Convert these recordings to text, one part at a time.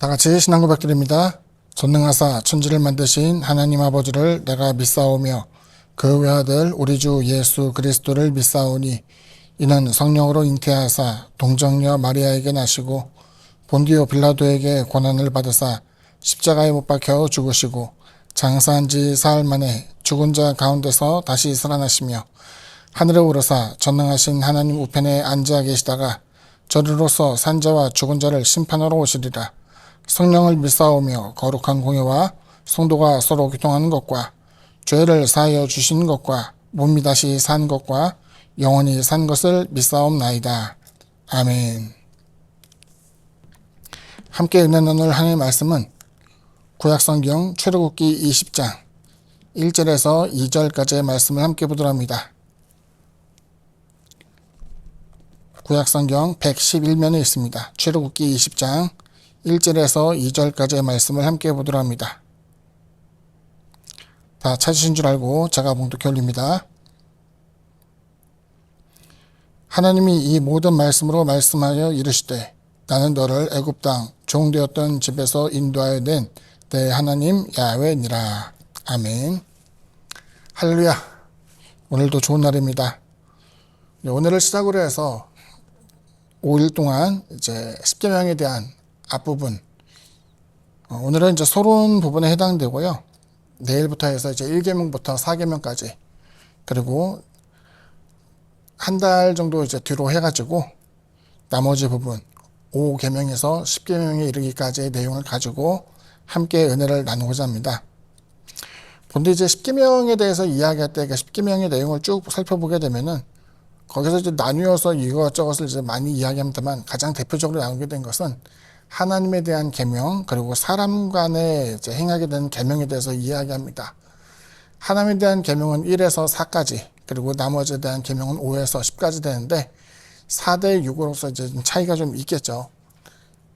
다 같이 신앙 고백드립니다. 전능하사 천지를 만드신 하나님 아버지를 내가 믿사오며 그 외아들 우리 주 예수 그리스도를 믿사오니 이는 성령으로 잉태하사 동정녀 마리아에게 나시고 본디오 빌라도에게 고난을 받으사 십자가에 못 박혀 죽으시고 장사한 지 사흘 만에 죽은 자 가운데서 다시 살아나시며 하늘에 오르사 전능하신 하나님 우편에 앉아 계시다가 저리로서 산자와 죽은 자를 심판하러 오시리라. 성령을 믿사오며 거룩한 공예와 성도가 서로 교통하는 것과 죄를 사하여 주시는 것과 몸이 다시 산 것과 영원히 산 것을 믿사옵나이다. 아멘. 함께 읽는 오늘 하나님의 말씀은 구약성경 출애굽기 20장 1절에서 2절까지의 말씀을 함께 보도록 합니다. 구약성경 111면에 있습니다. 출애굽기 20장 1절에서 2절까지의 말씀을 함께 보도록 합니다. 다 찾으신 줄 알고 제가 봉독해 올립니다. 하나님이 이 모든 말씀으로 말씀하여 이르시되 나는 너를 애굽 땅 종되었던 집에서 인도하여 낸 내 하나님 야훼니라. 아멘. 할렐루야. 오늘도 좋은 날입니다. 오늘을 시작으로 해서 5일 동안 이제 십계명에 대한 앞부분, 오늘은 이제 서론 부분에 해당되고요. 내일부터 해서 이제 1계명부터 4계명까지, 그리고 한 달 정도 이제 뒤로 해가지고 나머지 부분 5계명에서 10계명에 이르기까지의 내용을 가지고 함께 은혜를 나누고자 합니다. 근데 이제 10계명에 대해서 이야기할 때 10계명의 내용을 쭉 살펴보게 되면은 거기서 이제 나누어서 이것저것을 이제 많이 이야기합니다만 가장 대표적으로 나오게 된 것은 하나님에 대한 계명, 그리고 사람 간에 이제 행하게 되는 계명에 대해서 이야기합니다. 하나님에 대한 계명은 1에서 4까지, 그리고 나머지에 대한 계명은 5에서 10까지 되는데 4대 6으로서 이제 차이가 좀 있겠죠.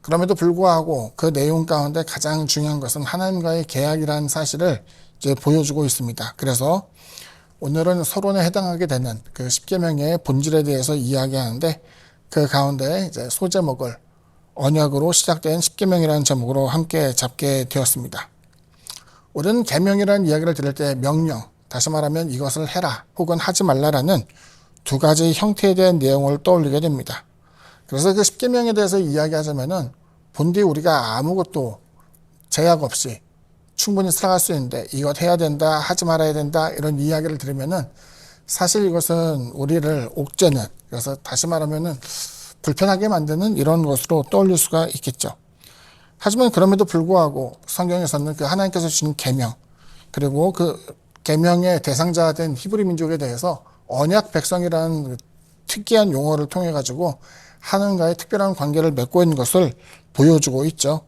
그럼에도 불구하고 그 내용 가운데 가장 중요한 것은 하나님과의 계약이라는 사실을 이제 보여주고 있습니다. 그래서 오늘은 서론에 해당하게 되는 그 10계명의 본질에 대해서 이야기하는데 그 가운데 이제 소제목을 언약으로 시작된 10계명이라는 제목으로 함께 잡게 되었습니다. 우리는 계명이라는 이야기를 들을 때 명령, 다시 말하면 이것을 해라 혹은 하지 말라라는 두 가지 형태에 대한 내용을 떠올리게 됩니다. 그래서 그 10계명에 대해서 이야기하자면은 본디 우리가 아무것도 제약 없이 충분히 살아갈 수 있는데 이것 해야 된다, 하지 말아야 된다 이런 이야기를 들으면은 사실 이것은 우리를 옥죄는, 그래서 다시 말하면은 불편하게 만드는 이런 것으로 떠올릴 수가 있겠죠. 하지만 그럼에도 불구하고 성경에서는 그 하나님께서 주신 계명, 그리고 그 계명의 대상자가 된 히브리 민족에 대해서 언약 백성이라는 특이한 용어를 통해 가지고 하나님과의 특별한 관계를 맺고 있는 것을 보여주고 있죠.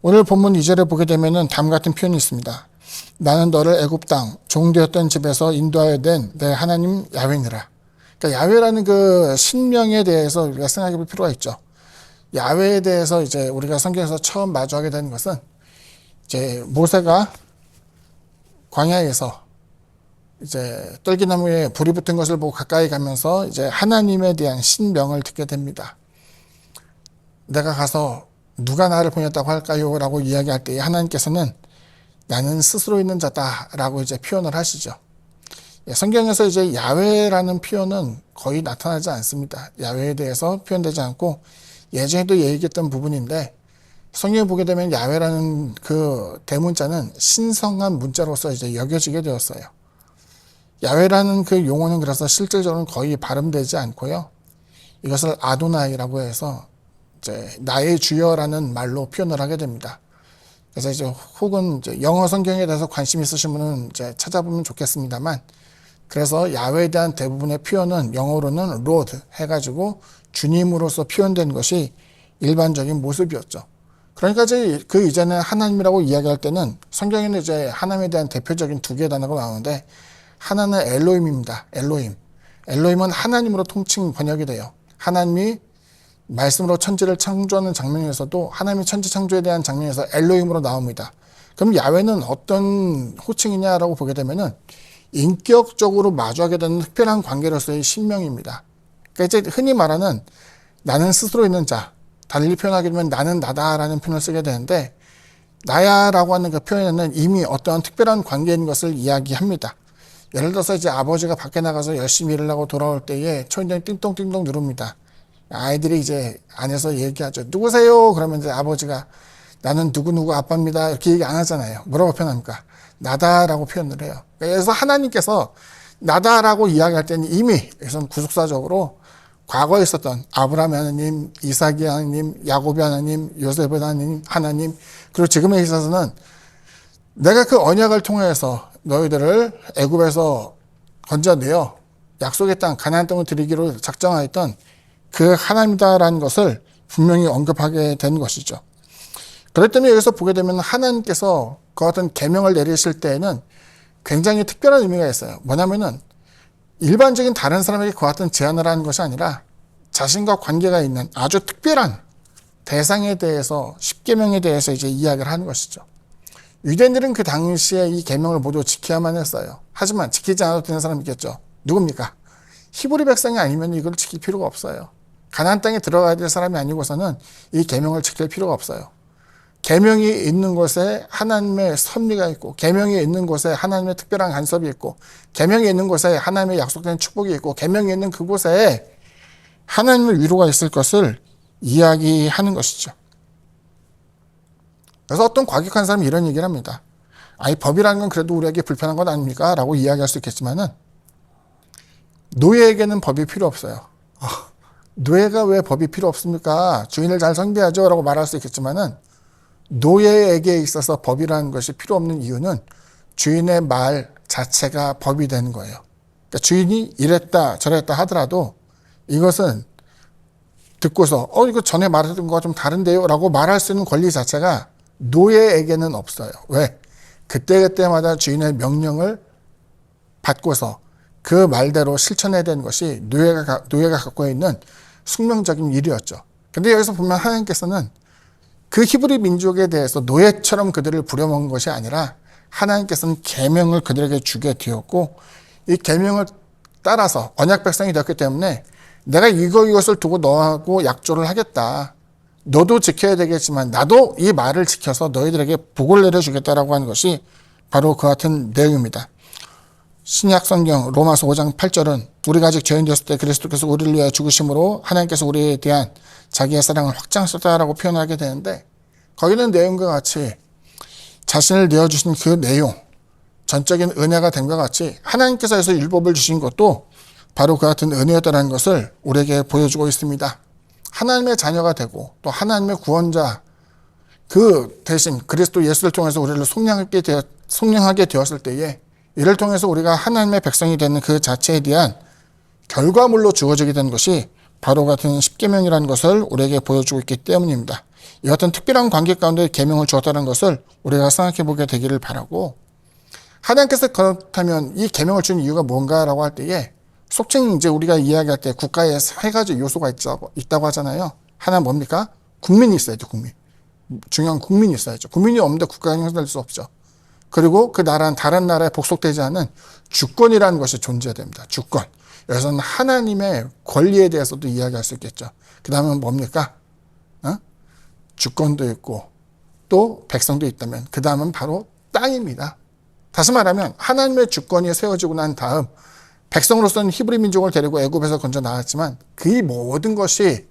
오늘 본문 2절에 보게 되면은 다음 같은 표현이 있습니다. 나는 너를 애굽 땅 종되었던 집에서 인도하여 낸 내 하나님 야훼니라. 그러니까 야훼라는 그 신명에 대해서 우리가 생각해 볼 필요가 있죠. 야훼에 대해서 이제 우리가 성경에서 처음 마주하게 된 것은 이제 모세가 광야에서 이제 떨기나무에 불이 붙은 것을 보고 가까이 가면서 이제 하나님에 대한 신명을 듣게 됩니다. 내가 가서 누가 나를 보냈다고 할까요? 라고 이야기할 때 하나님께서는 나는 스스로 있는 자다 라고 이제 표현을 하시죠. 성경에서 이제 야훼라는 표현은 거의 나타나지 않습니다. 야훼에 대해서 표현되지 않고 예전에도 얘기했던 부분인데 성경에 보게 되면 야훼라는 그 대문자는 신성한 문자로서 이제 여겨지게 되었어요. 야훼라는 그 용어는 그래서 실질적으로는 거의 발음되지 않고요. 이것을 아도나이라고 해서 이제 나의 주여라는 말로 표현을 하게 됩니다. 그래서 이제 혹은 이제 영어 성경에 대해서 관심 있으신 분은 이제 찾아보면 좋겠습니다만, 그래서 야훼에 대한 대부분의 표현은 영어로는 Lord 해가지고 주님으로서 표현된 것이 일반적인 모습이었죠. 그러니까 이제 그 이전에 하나님이라고 이야기할 때는 성경에는 이제 하나님에 대한 대표적인 두 개의 단어가 나오는데 하나는 엘로힘입니다. 엘로힘. 엘로힘은 하나님으로 통칭 번역이 돼요. 하나님이 말씀으로 천지를 창조하는 장면에서도 하나님의 천지 창조에 대한 장면에서 엘로힘으로 나옵니다. 그럼 야훼는 어떤 호칭이냐라고 보게 되면은 인격적으로 마주하게 되는 특별한 관계로서의 신명입니다. 그러니까 이제 흔히 말하는 나는 스스로 있는 자, 달리 표현하게 되면 나는 나다라는 표현을 쓰게 되는데, 나야라고 하는 그 표현에는 이미 어떠한 특별한 관계인 것을 이야기합니다. 예를 들어서 이제 아버지가 밖에 나가서 열심히 일을 하고 돌아올 때에 초인종이 띵동띵동 누릅니다. 아이들이 이제 안에서 얘기하죠. 누구세요? 그러면 이제 아버지가 나는 누구누구 아빠입니다. 이렇게 얘기 안 하잖아요. 뭐라고 표현합니까? 나다라고 표현을 해요. 그래서 하나님께서 나다라고 이야기할 때는 이미 여기서는 구속사적으로 과거에 있었던 아브라함의 하나님, 이삭의 하나님, 야곱의 하나님, 요셉의 하나님, 그리고 지금에 있어서는 내가 그 언약을 통해서 너희들을 애굽에서 건져내어 약속의 땅 가나안 땅을 드리기로 작정하였던 그 하나님이다라는 것을 분명히 언급하게 된 것이죠. 그렇기 때문에 여기서 보게 되면 하나님께서 그 어떤 계명을 내리실 때에는 굉장히 특별한 의미가 있어요. 뭐냐면은 일반적인 다른 사람에게 그와 같은 제안을 하는 것이 아니라 자신과 관계가 있는 아주 특별한 대상에 대해서, 십계명에 대해서 이제 이야기를 하는 것이죠. 유대인들은 그 당시에 이 계명을 모두 지켜야만 했어요. 하지만 지키지 않아도 되는 사람이 있겠죠. 누굽니까? 히브리 백성이 아니면 이걸 지킬 필요가 없어요. 가나안 땅에 들어가야 될 사람이 아니고서는 이 계명을 지킬 필요가 없어요. 계명이 있는 곳에 하나님의 섭리가 있고, 계명이 있는 곳에 하나님의 특별한 간섭이 있고, 계명이 있는 곳에 하나님의 약속된 축복이 있고, 계명이 있는 그곳에 하나님의 위로가 있을 것을 이야기하는 것이죠. 그래서 어떤 과격한 사람이 이런 얘기를 합니다. 아니, 법이라는 건 그래도 우리에게 불편한 건 아닙니까? 라고 이야기할 수 있겠지만은, 노예에게는 법이 필요 없어요. 노예가 왜 법이 필요 없습니까? 주인을 잘 섬겨야죠. 라고 말할 수 있겠지만은, 노예에게 있어서 법이라는 것이 필요 없는 이유는 주인의 말 자체가 법이 되는 거예요. 그러니까 주인이 이랬다 저랬다 하더라도 이것은 듣고서 이거 전에 말했던 거가 좀 다른데요 라고 말할 수 있는 권리 자체가 노예에게는 없어요. 왜? 그때그때마다 주인의 명령을 받고서 그 말대로 실천해야 되는 것이 노예가 갖고 있는 숙명적인 일이었죠. 근데 여기서 보면 하나님께서는 그 히브리 민족에 대해서 노예처럼 그들을 부려먹은 것이 아니라 하나님께서는 계명을 그들에게 주게 되었고, 이 계명을 따라서 언약 백성이 되었기 때문에 내가 이것을 두고 너하고 약조를 하겠다. 너도 지켜야 되겠지만 나도 이 말을 지켜서 너희들에게 복을 내려주겠다라고 하는 것이 바로 그 같은 내용입니다. 신약 성경 로마서 5장 8절은 우리가 아직 죄인 되었을 때 그리스도께서 우리를 위하여 죽으심으로 하나님께서 우리에 대한 자기의 사랑을 확장하셨다라고 표현하게 되는데, 거기는 내용과 같이 자신을 내어주신 그 내용, 전적인 은혜가 됨과 같이 하나님께서 해서 율법을 주신 것도 바로 그 같은 은혜였다는 것을 우리에게 보여주고 있습니다. 하나님의 자녀가 되고 또 하나님의 구원자, 그 대신 그리스도 예수를 통해서 우리를 속량하게 되었을 때에 이를 통해서 우리가 하나님의 백성이 되는 그 자체에 대한 결과물로 주어지게 된 것이 바로 같은 십계명이라는 것을 우리에게 보여주고 있기 때문입니다. 이 같은 특별한 관계 가운데 계명을 주었다는 것을 우리가 생각해 보게 되기를 바라고, 하나님께서 그렇다면 이 계명을 준 이유가 뭔가라고 할 때에 속칭 이제 우리가 이야기할 때 국가에 세 가지 요소가 있다고 하잖아요. 하나 뭡니까? 국민이 있어야죠. 국민. 중요한 국민이 있어야죠. 국민이 없는데 국가가 형성될 수 없죠. 그리고 그 나라는 다른 나라에 복속되지 않은 주권이라는 것이 존재해야 됩니다. 주권. 여기서는 하나님의 권리에 대해서도 이야기할 수 있겠죠. 그 다음은 뭡니까? 주권도 있고 또 백성도 있다면 그 다음은 바로 땅입니다. 다시 말하면 하나님의 주권이 세워지고 난 다음 백성으로서는 히브리 민족을 데리고 애굽에서 건져 나왔지만 그 모든 것이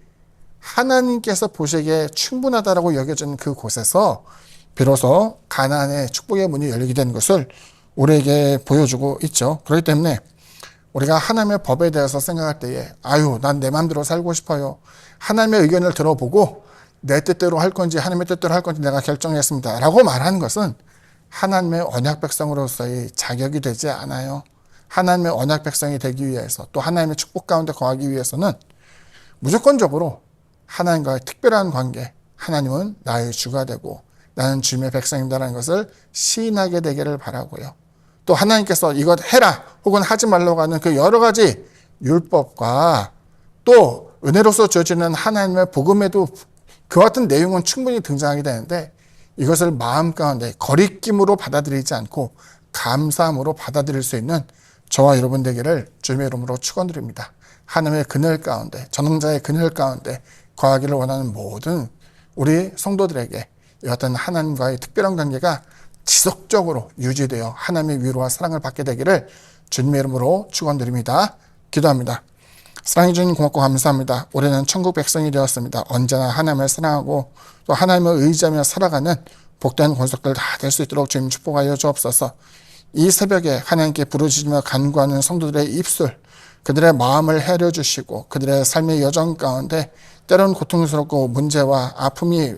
하나님께서 보시기에 충분하다라고 여겨지는 그 곳에서 비로소 가나안의 축복의 문이 열리게 되는 것을 우리에게 보여주고 있죠. 그렇기 때문에 우리가 하나님의 법에 대해서 생각할 때에 난 내 마음대로 살고 싶어요. 하나님의 의견을 들어보고 내 뜻대로 할 건지 하나님의 뜻대로 할 건지 내가 결정했습니다 라고 말하는 것은 하나님의 언약 백성으로서의 자격이 되지 않아요. 하나님의 언약 백성이 되기 위해서 또 하나님의 축복 가운데 거하기 위해서는 무조건적으로 하나님과의 특별한 관계, 하나님은 나의 주가 되고 나는 주님의 백성입니다라는 것을 시인하게 되기를 바라고요. 또 하나님께서 이것 해라 혹은 하지 말라고 하는 그 여러 가지 율법과 또 은혜로서 주어지는 하나님의 복음에도 그 같은 내용은 충분히 등장하게 되는데, 이것을 마음 가운데 거리낌으로 받아들이지 않고 감사함으로 받아들일 수 있는 저와 여러분 되기를 주님의 이름으로 축원드립니다. 하나님의 그늘 가운데, 전능자의 그늘 가운데 거하기를 원하는 모든 우리 성도들에게 이 어떤 하나님과의 특별한 관계가 지속적으로 유지되어 하나님의 위로와 사랑을 받게 되기를 주님의 이름으로 축원드립니다. 기도합니다. 사랑해 주님 고맙고 감사합니다. 올해는 천국 백성이 되었습니다. 언제나 하나님을 사랑하고 또 하나님을 의지하며 살아가는 복된 권속들 다 될 수 있도록 주님 축복하여 주옵소서. 이 새벽에 하나님께 부르짖으며 간구하는 성도들의 입술, 그들의 마음을 헤아려 주시고 그들의 삶의 여정 가운데 때로는 고통스럽고 문제와 아픔이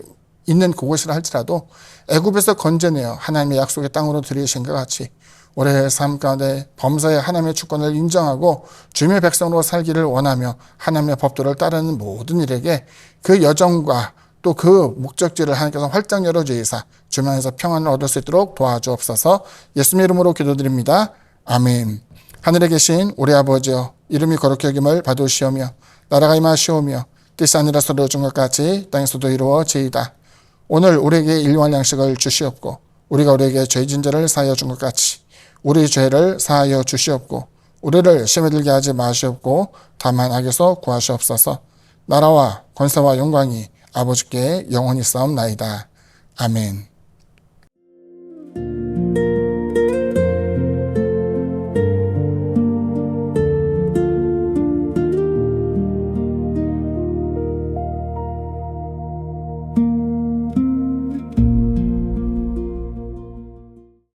있는 그곳이라 할지라도 애굽에서 건져내어 하나님의 약속의 땅으로 들이신 것 같이 올해의 삶 가운데 범사에 하나님의 주권을 인정하고 주님의 백성으로 살기를 원하며 하나님의 법도를 따르는 모든 일에게 그 여정과 또 그 목적지를 하나님께서 활짝 열어주이사 주님 안에서 평안을 얻을 수 있도록 도와주옵소서. 예수님의 이름으로 기도드립니다. 아멘. 하늘에 계신 우리 아버지여, 이름이 거룩히 여김을 받으시오며 나라가 임하시오며 뜻이 하늘에서 이루어진 것 같이 땅에서도 이루어지이다. 오늘 우리에게 일용할 양식을 주시옵고 우리가 우리에게 죄진 자를 사하여 준 것 같이 우리 죄를 사하여 주시옵고 우리를 시험에 들게 하지 마시옵고 다만 악에서 구하시옵소서. 나라와 권세와 영광이 아버지께 영원히 싸움나이다. 아멘.